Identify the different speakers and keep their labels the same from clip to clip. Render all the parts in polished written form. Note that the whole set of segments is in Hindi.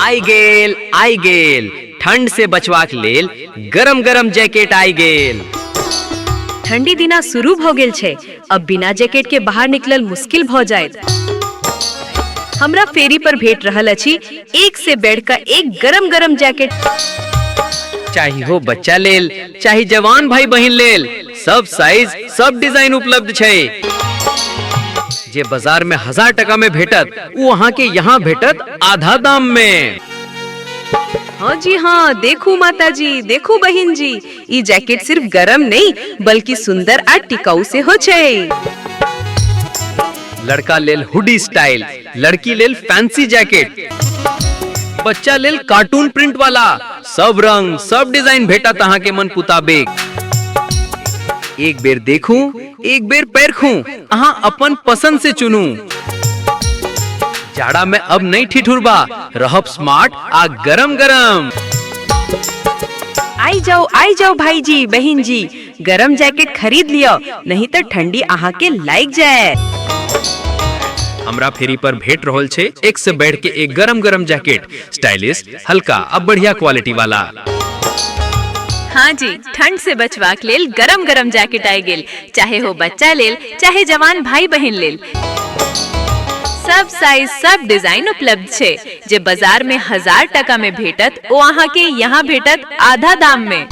Speaker 1: आई गेल ठंड से बचवाक लेल गरम गरम जैकेट आई गेल।
Speaker 2: ठंडी दिना शुरू भ गेल छै, अब बिना जैकेट के बाहर निकलल मुश्किल भ जायत। हमरा फेरी पर भेट रहल अछि एक से बढ़ का एक गरम गरम जैकेट।
Speaker 1: चाहे हो बच्चा लेल चाहे जवान भाई बहन लेल, सब साइज सब डिजाइन उपलब्ध छै। जे बाजार में 1000 टका में भेटत, वो वहाँ के यहाँ भेटत आधा दाम में।
Speaker 2: हाँ जी हाँ, देखू माता जी, देखू बहन जी, ये जैकेट सिर्फ गरम नहीं बल्कि सुंदर आ टिकाऊ से हो छै।
Speaker 1: लड़का लेल हुडी स्टाइल, लड़की लेल फैंसी जैकेट, बच्चा लेल कार्टून प्रिंट वाला, सब रंग सब डिजाइन भेटत अहाँ के मन मुताबिक। एक बेर देखूं, एक बेर परखूं, अहाँ अपन पसंद से चुनू। जाड़ा में अब नहीं ठिठुरबा, रहब स्मार्ट आ गरम गरम।
Speaker 2: आई जाओ भाई जी बहन जी, गरम जैकेट खरीद लियो, नहीं तो ठंडी अहाँ के लाइक जाए।
Speaker 1: हमरा फेरी पर भेट रहल छे एक से बढ़ के एक गरम गरम जैकेट, स्टाइलिश, हल्का अब बढ़िया क्वालिटी वाला।
Speaker 2: हाँ जी, ठंड से बचवाक लेल गरम गरम जैकेट आई गेल, चाहे हो बच्चा लेल चाहे जवान भाई बहन लेल। सब साइज सब डिजाइन उपलब्ध छे। जे बाजार में 1000 टका में भेटत, वो अहाँ के यहाँ भेटत आधा दाम में।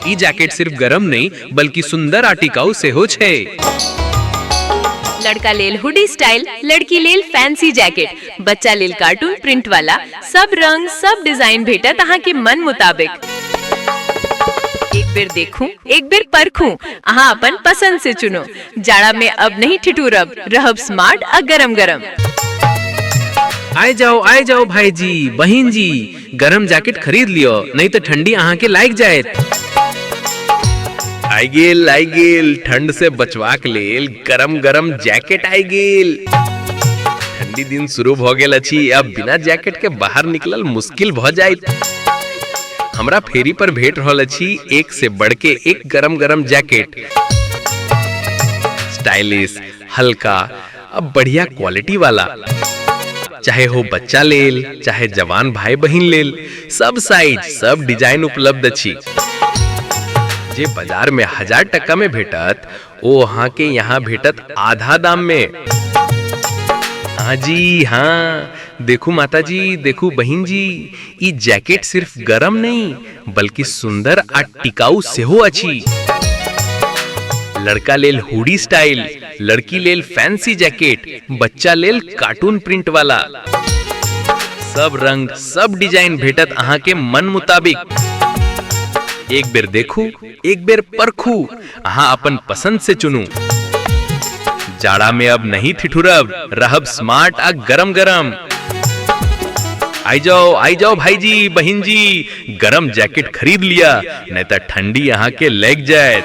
Speaker 1: ई जैकेट सिर्फ गरम नहीं बल्कि सुंदर आ टिकाऊ से हो छे।
Speaker 2: लड़का लेल हुडी स्टाइल, लड़की लेल फैंसी जैकेट, बच्चा लेल कार्टून प्रिंट वाला, सब रंग सब डिजाइन भेटत अहाँ के मन मुताबिक। एक बेर देखूं, एक बेर परखूं, अहाँ अपन पसंद से चुनो। जाड़ा में अब नहीं ठिठुरब, रहब स्मार्ट और गरम गरम।
Speaker 1: आई जाओ भाई जी बहन जी, गरम जैकेट खरीद लियो, नहीं तो ठंडी अहाँ के लाइक जाए। आई गेल ठंड से बचवाक लेल गरम गरम जैकेट आई गेल। ठंडी दिन शुरू भ गेल अछि, अब बिना जैकेट के बाहर निकलल मुश्किल भ जाइत। हमरा फेरी पर भेट रहल अछि एक से बढ़ के एक गरम गरम जैकेट, स्टाइलिश, हल्का अब बढ़िया क्वालिटी वाला। चाहे हो बच्चा लेल चाहे जवान भाई बहन लेल, सब साइज सब डिजाइन उपलब्ध अछि। जे बाजार में 1000 टका में भेटत, वो वहाँ के यहाँ भेटत आधा दाम में। हाँ जी हाँ, देखू माता जी, देखू बहन जी, ये जैकेट सिर्फ गरम नहीं बल्कि सुंदर आ टिकाऊ से हो अछि। लड़का लेल हुडी स्टाइल, लड़की लेल फैंसी जैकेट, बच्चा लेल कार्टून प्रिंट वाला, सब रंग सब डिजाइन भेटत अहाँ के मन मुताबिक। एक बेर देखू, एक बेर परखू, अहाँ अपन पसंद से चुनू। जाड़ा में अब नहीं ठिठुरब, रहब स्मार्ट आ गरम गरम। आई जाओ भाई जी बहन जी, गरम जैकेट खरीद लिया, नहीं तो ठंडी यहाँ के लग जाए।